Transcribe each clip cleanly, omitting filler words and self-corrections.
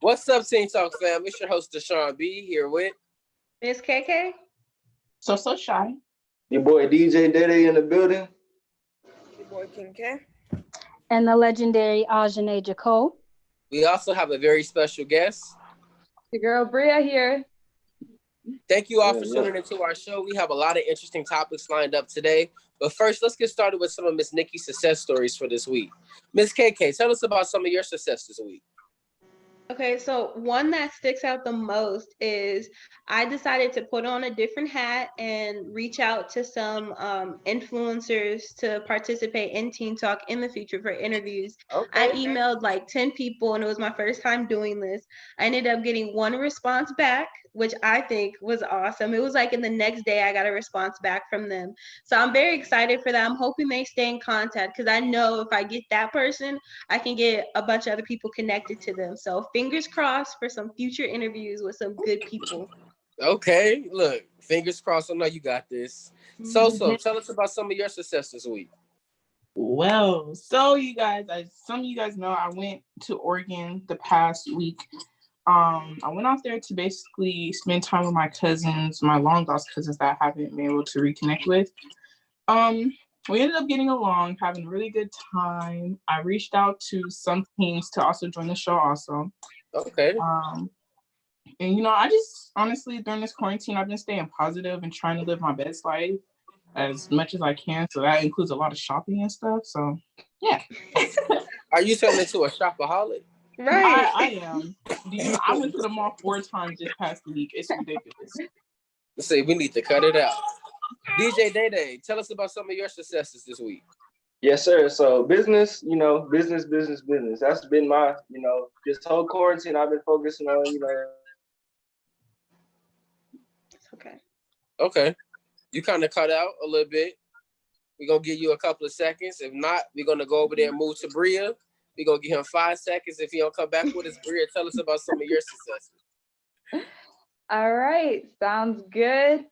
What's up, Team Talk fam? It's your host, Deshaun B, here with Miss KK. So shy. Your boy DJ Dede in the building. Your boy King K. And the legendary Ajane Jacob. We also have a very special guest. The girl Bria here. Thank you all for tuning into our show. We have a lot of interesting topics lined up today. But first, let's get started with some of Miss Nikki's success stories for this week. Miss KK, tell us about some of your success this week. Okay, so one that sticks out the most is I decided to put on a different hat and reach out to some influencers to participate in Teen Talk in the future for interviews. I emailed like 10 people and it was my first time doing this. I ended up getting one response back, which I think was awesome. It was like in the next day I got a response back from them. So I'm very excited for that. I'm hoping they stay in contact because I know if I get that person, I can get a bunch of other people connected to them. So fingers crossed for some future interviews with some good people. Okay, look, fingers crossed. I know you got this. So tell us about some of your success this week. Well, so you guys, as some of you guys know, I went to Oregon the past week. I went out there to basically spend time with my cousins, my long lost cousins that I haven't been able to reconnect with. We ended up getting along, having a really good time. I reached out to some teams to also join the show also. Okay. And I just honestly during this quarantine, I've been staying positive and trying to live my best life as much as I can. So that includes a lot of shopping and stuff. So yeah. Are you turning into a shopaholic? Right. I am. I went to the mall 4 times this past week. It's ridiculous. Let's see, we need to cut it out. DJ Dede, tell us about some of your successes this week. Yes, sir. So business, business. That's been my, this whole quarantine I've been focusing on, Okay. You kind of cut out a little bit. We're going to give you a couple of seconds. If not, we're going to go over there and move to Bria. We're going to give him 5 seconds. If he don't come back with us, Bria, tell us about some of your successes. All right. Sounds good.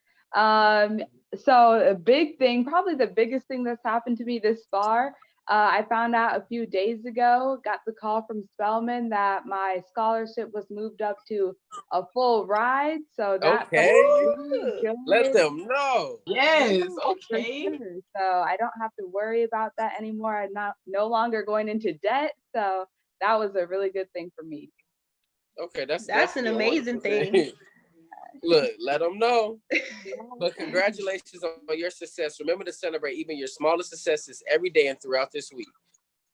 So a big thing, probably the biggest thing that's happened to me this far, I found out a few days ago, got the call from Spelman that my scholarship was moved up to a full ride. So that really good. Let them know. Yes, okay. Sure. So I don't have to worry about that anymore. I'm no longer going into debt. So that was a really good thing for me. Okay, that's an amazing thing. Look, let them know. But congratulations on your success. Remember to celebrate even your smallest successes every day and throughout this week.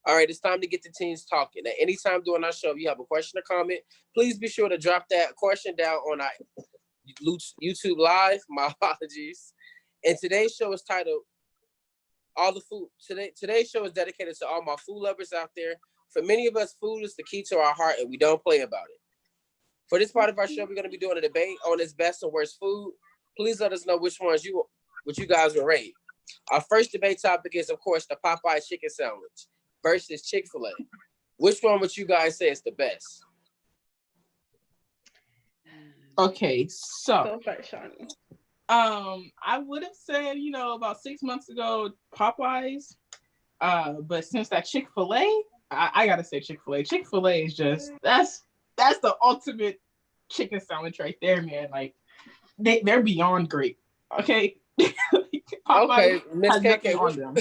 All right, it's time to get the teams talking. At any time during our show, if you have a question or comment, please be sure to drop that question down on our YouTube Live. My apologies. And today's show is titled All the Food. Today's show is dedicated to all my food lovers out there. For many of us, food is the key to our heart, and we don't play about it. For this part of our show, we're going to be doing a debate on its best and worst food. Please let us know which you guys will rate. Our first debate topic is, of course, the Popeyes chicken sandwich versus ChickfilA. Which one would you guys say is the best? Okay, so Go for it, Shawnee. I would have said, about 6 months ago, Popeyes. But since that ChickfilA, I gotta say ChickfilA. ChickfilA is just that's the ultimate chicken sandwich right there, man. Like they're beyond great. Okay. Okay, Miss KK on them.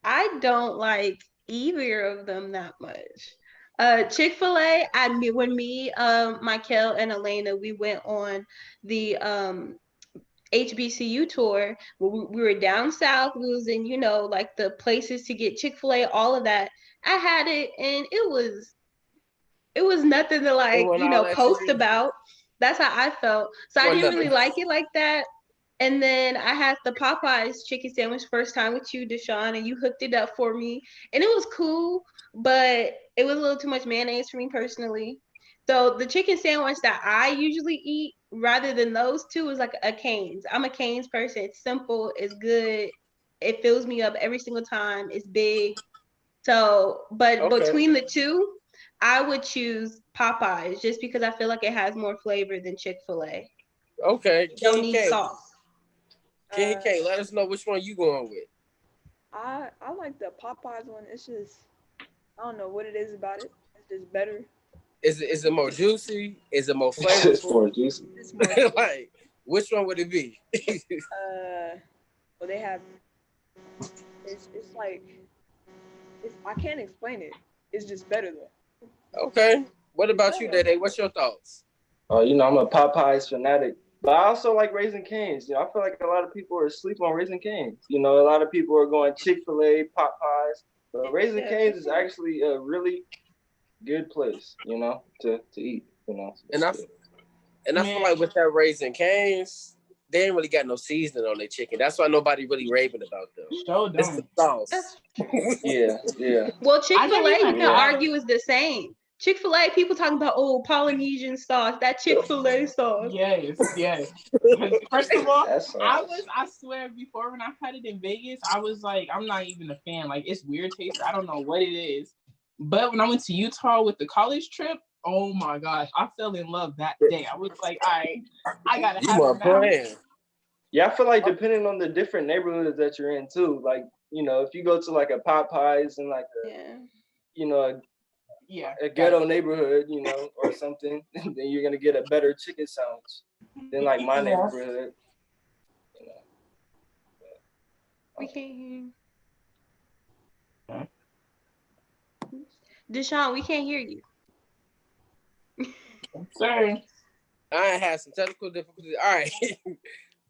I don't like either of them that much. Chick-fil-A, when me, Michael, and Elena, we went on the HBCU tour. We were down south. We was in, like the places to get Chick-fil-A, all of that. I had it, and it was nothing to post about. That's how I felt. So I didn't really like it like that. And then I had the Popeyes chicken sandwich first time with you, Deshaun, and you hooked it up for me. And it was cool, but it was a little too much mayonnaise for me personally. So the chicken sandwich that I usually eat rather than those two is like a Cane's. I'm a Cane's person. It's simple. It's good. It fills me up every single time. It's big. So, but between the two, I would choose Popeyes just because I feel like it has more flavor than Chick-fil-A. Okay. Don't need sauce. KK, let us know which one you going with. I like the Popeyes one. It's just, I don't know what it is about it. It's just better. Is it more juicy? Is it more It's just flavorful? more juicy. It's more juicy. Like, which one would it be? Well, they have. It's like I can't explain it. It's just better though. Okay. What about you, Dede? What's your thoughts? I'm a Popeyes fanatic, but I also like Raising Cane's. I feel like a lot of people are asleep on Raising Cane's. A lot of people are going ChickfilA, Popeyes, but Raising Cane's is actually a really good place, to eat. And I feel like with that Raising Cane's, they ain't really got no seasoning on their chicken. That's why nobody really raving about them. It's the sauce. Yeah. Well, Chick-fil-A, you can argue is the same. Chick-fil-A, people talking about Polynesian sauce, that Chick-fil-A sauce. Yes. First of all, I swear before when I had it in Vegas, I was like, I'm not even a fan. Like, it's weird taste. I don't know what it is. But when I went to Utah with the college trip, oh my gosh, I fell in love that day. I was like, all right, I gotta have it now. Yeah, I feel like depending on the different neighborhoods that you're in too, like, if you go to like a Popeyes and like a ghetto neighborhood, or something, then you're gonna get a better chicken sandwich than like my neighborhood. We can't hear you. Deshaun, we can't hear you. Sorry. I had some technical difficulties. All right.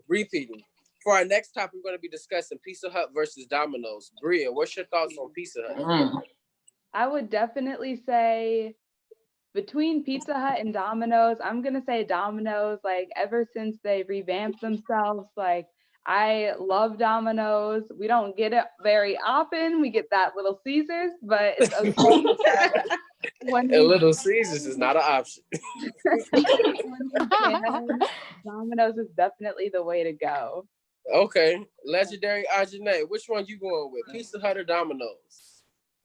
Repeating. For our next topic, we're going to be discussing Pizza Hut versus Domino's. Bria, what's your thoughts on Pizza Hut? I would definitely say between Pizza Hut and Domino's, I'm going to say Domino's. Like, ever since they revamped themselves, like, I love Domino's. We don't get it very often. We get that Little Caesars, but it's okay. A Little Caesars is not an option. Domino's is definitely the way to go. Okay. Legendary Ajane, which one you going with? Pizza Hut or Domino's?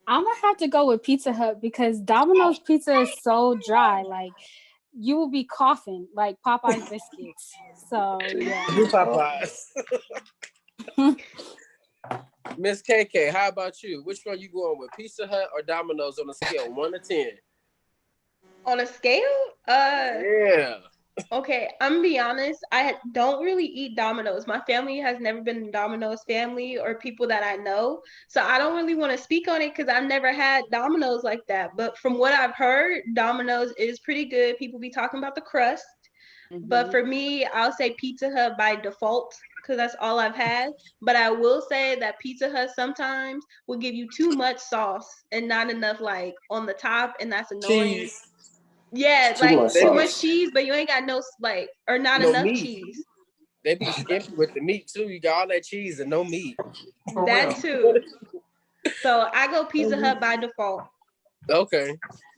I'm going to have to go with Pizza Hut because Domino's pizza is so dry. Like, you will be coughing like Popeyes biscuits. So, yeah. Popeyes. Miss KK, how about you? Which one you going with? Pizza Hut or Domino's on a scale 1 to 10? On a scale? Yeah. Okay, I'm gonna be honest. I don't really eat Domino's. My family has never been a Domino's family or people that I know. So I don't really want to speak on it because I've never had Domino's like that. But from what I've heard, Domino's is pretty good. People be talking about the crust. Mm-hmm. But for me, I'll say Pizza Hut by default because that's all I've had. But I will say that Pizza Hut sometimes will give you too much sauce and not enough like on the top, and that's annoying. Cheese. Yeah, like too much cheese, but you ain't got no enough meat. Cheese. They be skimpy with the meat too. You got all that cheese and no meat. That too. So I go Pizza Hut by default. Okay.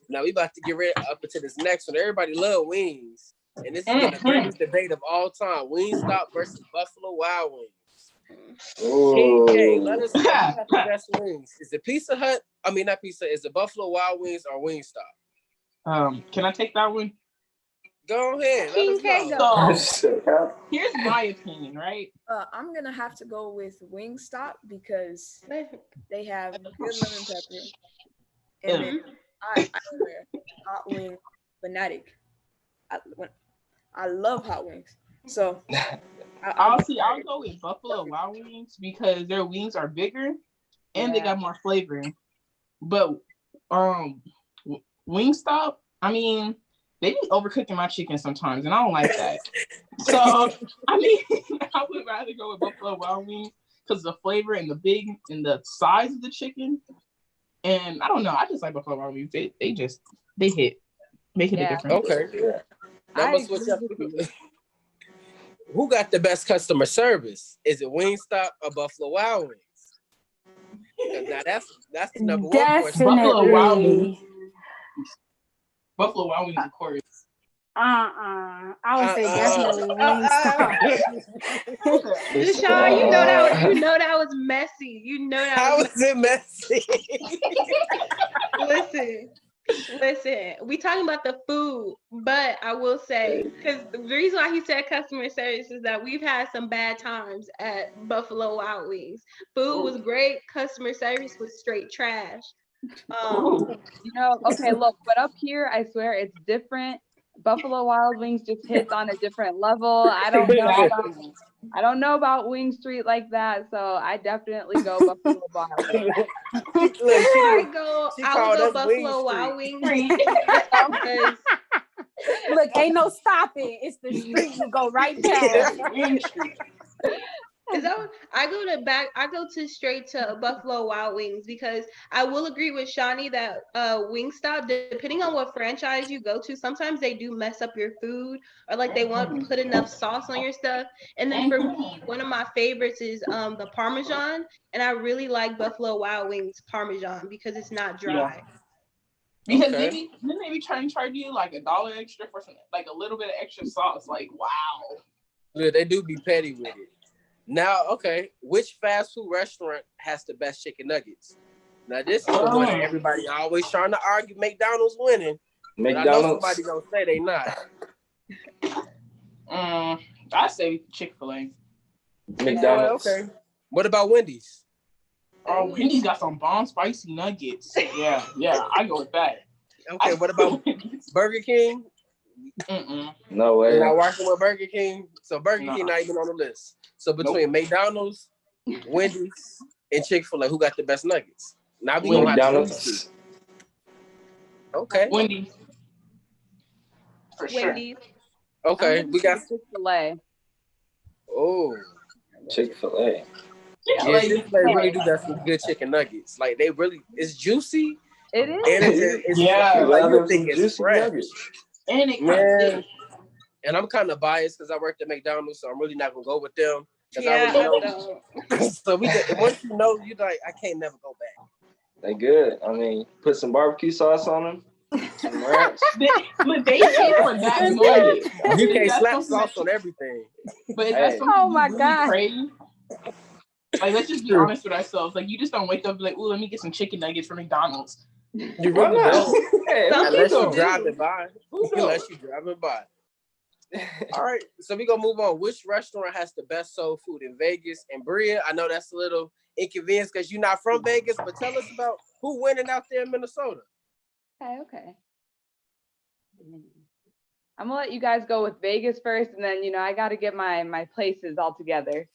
Now we about to get ready up into this next one. Everybody love wings. And this is the greatest debate of all time. Wingstop versus Buffalo Wild Wings. Okay, let us know who has the best wings. Is it Pizza Hut? I mean, not Pizza. Is it Buffalo Wild Wings or Wingstop? Can I take that one? Go ahead. So, here's my opinion, right? I'm gonna have to go with Wingstop because they have good lemon pepper, and then I swear, hot wing fanatic. I love hot wings, so I'll go with Buffalo Wild Wings because their wings are bigger and they got more flavor. But Wingstop, I mean, they be overcooking my chicken sometimes, and I don't like that. So, I mean, I would rather go with Buffalo Wild Wings because the flavor and the size of the chicken. And I don't know, I just like Buffalo Wild Wings. They hit, make it a difference. Okay. Now I'm gonna switch up. Who got the best customer service? Is it Wingstop or Buffalo Wild Wings? Now that's the number one question. Buffalo Wild Wings. Buffalo Wild Wings, of course. I would say definitely Wingstop. Deshaun, you know that was messy. You know that. How was it messy? Listen. We talking about the food, but I will say because the reason why he said customer service is that we've had some bad times at Buffalo Wild Wings. Food was great, customer service was straight trash. You know, okay, look, but up here, I swear it's different. Buffalo Wild Wings just hits on a different level. I don't know about Wing Street like that, so I definitely go Buffalo Wild Wings. I would go Buffalo Wild Wings. Look, ain't no stopping. It's the street you go right past. Wing Street. I go straight to Buffalo Wild Wings because I will agree with Shawnee that Wingstop, depending on what franchise you go to, sometimes they do mess up your food or like they won't put enough sauce on your stuff. And then for me, one of my favorites is the Parmesan, and I really like Buffalo Wild Wings Parmesan because it's not dry. Yeah. Because then they be trying to charge you like $1 extra for some, like a little bit of extra sauce. Like, wow. Yeah, they do be petty with it. Now, okay, which fast food restaurant has the best chicken nuggets? Now, this is the one that everybody always trying to argue McDonald's winning. McDonald's. I know somebody gonna say they not. I say Chick-fil-A. McDonald's. Okay. What about Wendy's? Oh, Wendy's got some bomb spicy nuggets. Yeah, I go with that. Okay, what about Burger King? No way. You're not working with Burger King, so Burger King not even on the list. So between McDonald's, Wendy's, and Chick-fil-A, who got the best nuggets? Now we gonna McDonald's. Okay. Wendy's. For Wendy's. Sure. Okay, we got Chick-fil-A. Oh. Chick-fil-A. Yeah, Chick-fil-A really do got some good chicken nuggets. Like they really, it's juicy. It is. And it's like you think it's fresh. And it and I'm kind of biased because I worked at McDonald's, so I'm really not gonna go with them. Yeah, I know. So once you know, you're like, I can't never go back. They good. I mean, put some barbecue sauce on them. Some ranch. They pay for that money. You can't slap sauce on everything. But is that something my really God. crave? Like, let's just be honest with ourselves. Like, you just don't wake up and be like, ooh, let me get some chicken nuggets from McDonald's. You really don't. Hey, unless you drive it by. Unless you drive it by. All right, so we gonna move on. Which restaurant has the best soul food in Vegas? And Bria, I know that's a little inconvenience because you're not from Vegas, but tell us about who winning out there in Minnesota. Okay. I'm gonna let you guys go with Vegas first, and then I got to get my places all together.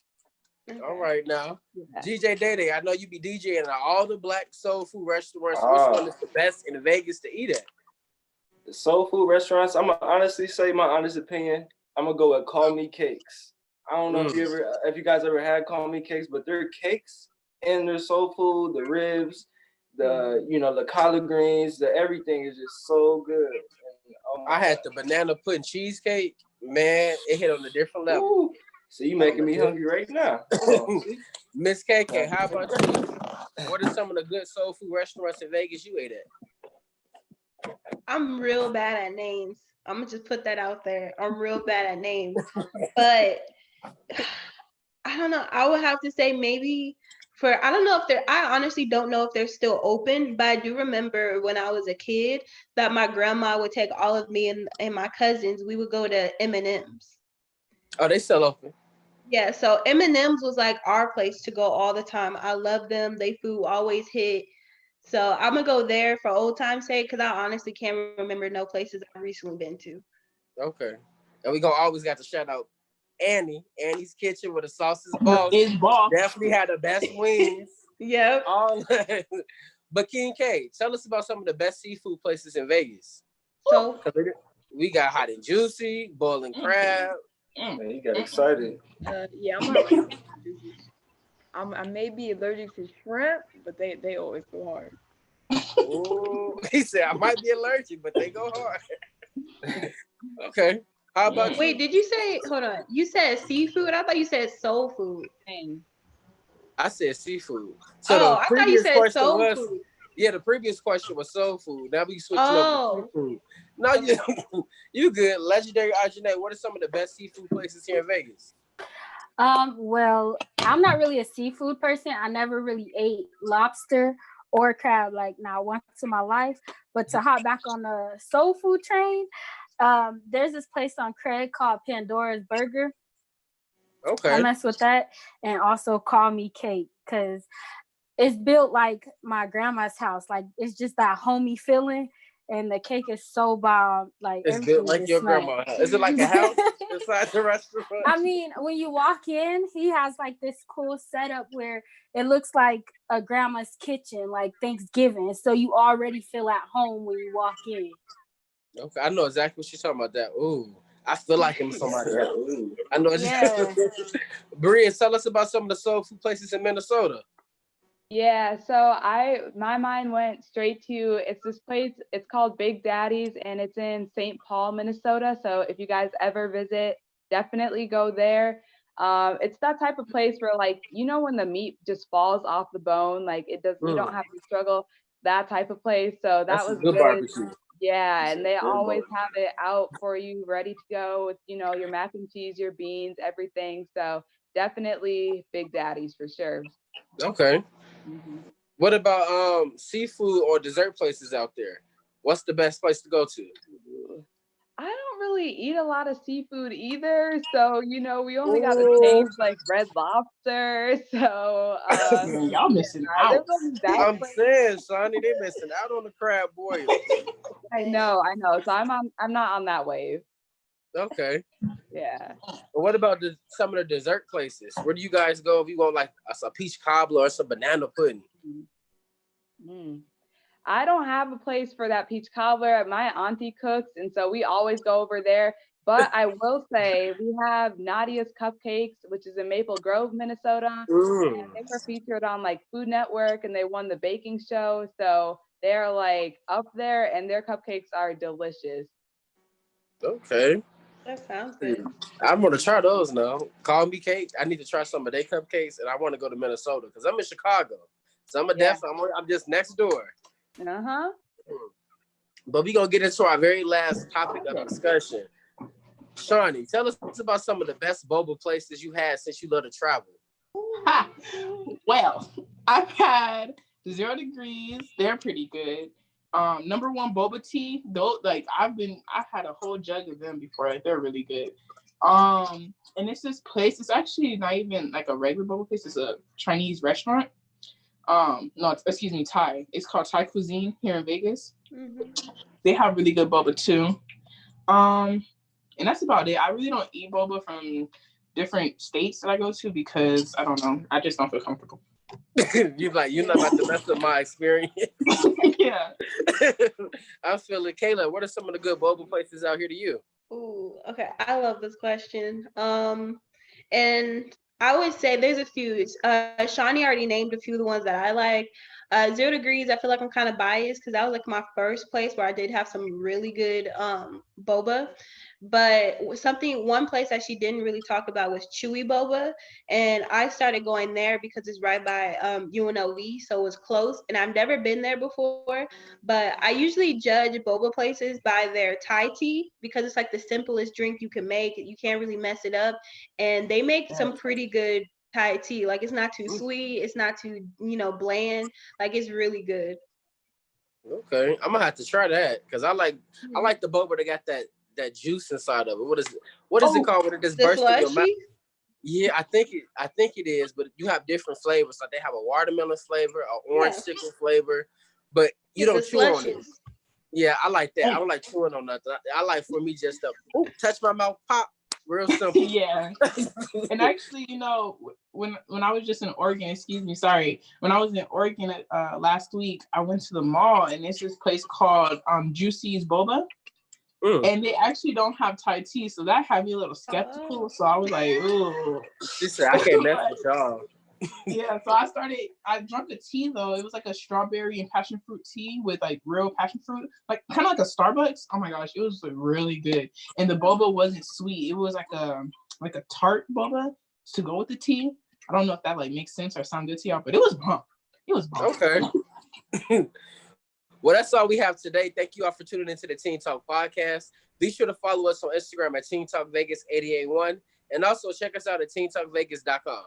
All right, now, DJ Day, I know you be DJing at all the black soul food restaurants. Which one is the best in Vegas to eat at? The soul food restaurants, I'm gonna honestly say my honest opinion. I'm gonna go with Call Me Cakes. I don't know if you guys ever had Call Me Cakes, but their cakes and their soul food, the ribs, the collard greens, the everything is just so good. And, I had the banana pudding cheesecake. Man, it hit on a different level. Ooh. So you making me hungry right now. Miss KK, how about you? What are some of the good soul food restaurants in Vegas you ate at? I'm real bad at names. I'm gonna just put that out there. I'm real bad at names, but I don't know. I would have to say maybe I don't know if I honestly don't know if they're still open, but I do remember when I was a kid that my grandma would take all of me and my cousins. We would go to M&M's. Oh, they still open. Yeah, so M&M's was like our place to go all the time. I love them. They food always hit. So I'm gonna go there for old time's sake because I honestly can't remember no places I've recently been to. Okay, and we gonna always got to shout out Annie's Kitchen with the sauces boss. Definitely had the best wings. Yep. But King K, tell us about some of the best seafood places in Vegas. So we got Hot and Juicy, Boiling Crab. Man, you got excited. Yeah, I'm allergic to juices. I may be allergic to shrimp, but they always go hard. Ooh, he said I might be allergic, but they go hard. Okay. How about Wait, did you say, hold on, you said seafood? I thought you said soul food. I said seafood. So I thought you said soul food. Yeah, the previous question was soul food. Now we switching over to seafood. No, you good. Legendary Arjane, what are some of the best seafood places here in Vegas? Well, I'm not really a seafood person. I never really ate lobster or crab not once in my life. But to hop back on the soul food train, there's this place on Craig called Pandora's Burger. Okay. I mess with that. And also Call Me Cake because it's built like my grandma's house. Like it's just that homey feeling. And the cake is so bomb. Like it's built like your grandma's house. Is it like a house inside the restaurant? I mean, when you walk in, he has like this cool setup where it looks like a grandma's kitchen, like Thanksgiving. So you already feel at home when you walk in. Okay, I know exactly what she's talking about. That. Ooh, I feel like I'm somebody else. I know exactly. Yeah. Bria, tell us about some of the soul food places in Minnesota. Yeah, so my mind went straight to it's this place, it's called Big Daddy's and it's in St. Paul, Minnesota. So if you guys ever visit, definitely go there. It's that type of place where like, you know, when the meat just falls off the bone, like you don't have to struggle, that type of place. So That's that was good barbecue. Yeah, and they always have it out for you, ready to go with, you know, your mac and cheese, your beans, everything. So definitely Big Daddy's for sure. Okay. Mm-hmm. What about seafood or dessert places out there? What's the best place to go to? I don't really eat a lot of seafood either, so you know we only got to change like Red Lobster. So y'all missing out. I'm saying, Sonny, they missing out on the crab boil. I know. So I'm not on that wave. Okay. Yeah. But what about some of the dessert places? Where do you guys go if you want like a peach cobbler or some banana pudding? I don't have a place for that peach cobbler. My auntie cooks, and so we always go over there. But I will say we have Nadia's Cupcakes, which is in Maple Grove, Minnesota. And they were featured on like Food Network, and they won the baking show. So they're like up there, and their cupcakes are delicious. Okay. That sounds good. I'm gonna try those now. Call me cake. I need to try some of their cupcakes, and I want to go to Minnesota because I'm in Chicago. So I'm just next door. But we're gonna get into our very last topic of discussion. Shawnee, tell us about some of the best boba places you had since you love to travel. Well, I've had 0 Degrees. They're pretty good. Number one boba tea, though, like I've had a whole jug of them before. Like they're really good. And it's this place. It's actually not even like a regular boba place. It's a Chinese restaurant. No, excuse me, Thai. It's called Thai Cuisine here in Vegas. They have really good boba too. And that's about it. I really don't eat boba from different states that I go to because I don't know. I just don't feel comfortable. You're not about to mess up my experience. Yeah. I'm feeling Kayla, what are some of the good boba places out here to you? Ooh, okay. I love this question. And I would say there's a few. Shawnee already named a few of the ones that I like. 0 Degrees, I feel like I'm kind of biased because that was like my first place where I did have some really good boba. But one place that she didn't really talk about was Chewy Boba. And I started going there because it's right by UNLV, so it's close. And I've never been there before, but I usually judge boba places by their Thai tea because it's like the simplest drink you can make. You can't really mess it up. And they make some pretty good Thai tea. Like it's not too sweet, it's not too, bland. Like it's really good. Okay, I'm gonna have to try that because I like the boba that got that juice inside of it. What is it called when it just bursts in your mouth? Yeah, I think it is, but you have different flavors. Like they have a watermelon flavor, an orange chicken flavor, but you don't chew on it. Yeah, I like that. I don't like chewing on nothing. I like for me just to touch my mouth, pop, real simple. Yeah. And actually, when I was just in Oregon, when I was in Oregon last week, I went to the mall and it's this place called Juicy's Boba. And they actually don't have Thai tea, so that had me a little skeptical. So I was like, "Ooh." She said, "I can't mess with y'all." Yeah, so I drank the tea though. It was like a strawberry and passion fruit tea with like real passion fruit, like kind of like a Starbucks. Oh my gosh, it was like really good. And the boba wasn't sweet. It was like a tart boba to go with the tea. I don't know if that like makes sense or sound good to y'all, but it was bomb. It was bomb. Okay. Well, that's all we have today. Thank you all for tuning into the Teen Talk podcast. Be sure to follow us on Instagram at Teen Talk Vegas 881, and also check us out at teentalkvegas.com.